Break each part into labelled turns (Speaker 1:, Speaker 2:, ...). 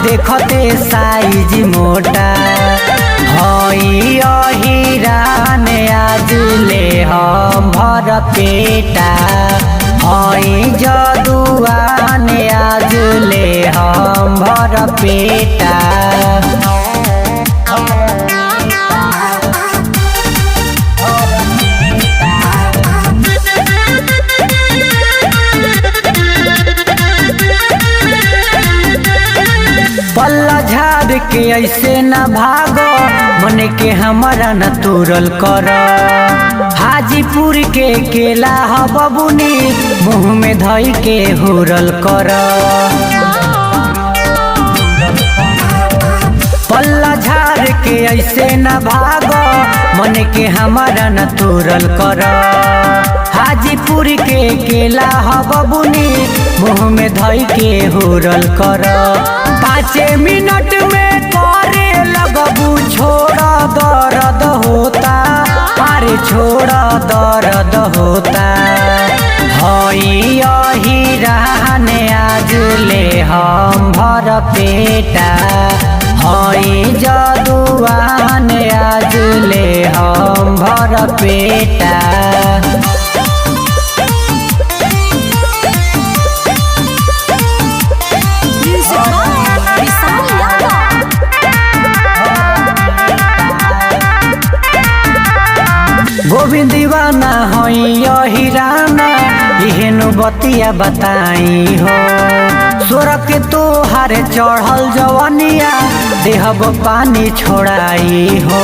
Speaker 1: देखते साइज मोटा हई अहिरान आज ले हम भर पेटा हई जदुआन आज ले हम भर पेटा। पल्ला झाड़ के ऐसे न भागो मन के हमारा न तोरल कर हाजीपुर के केला ह बबुनी मुँह में धई के हुरल कर। पल्ला झाड़ के ऐसे न भागो मन के हमारा न तोरल कर हाजीपुर के केला ह बबुनी मुँह में धई के हुरल कर। 5 मिनट में करे लगबू छोड़ा दर्द होता अरे छोड़ा दर्द होता हई अहिरान आज ले हम भर पेटा हई जदुआन आज ले हम भर पेटा। गोविंद दीवाना हई अहिराना इहेनु बतिया बताई हो सोरा के तोहार चढ़ल जवनिया देहब पानी छोड़ाई हो।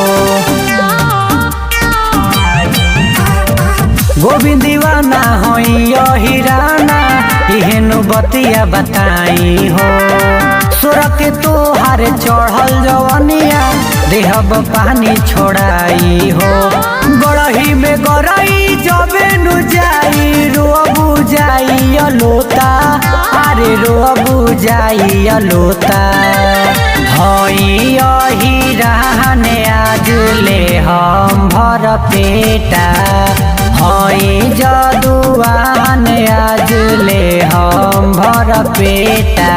Speaker 1: गोविंद दीवाना हई अहिराना इहेनु बतिया बताई हो सोरा के तोहार चढ़ल जवनिया देहब पानी छोड़ाई हो। गड़ही में गरई जबे नु जाई रोबू जाई अलोता अरे रोबू जाई अलोता हई अहिरान आज ले हम भर पेटा हई जदुआन आज ले हम भर पेटा।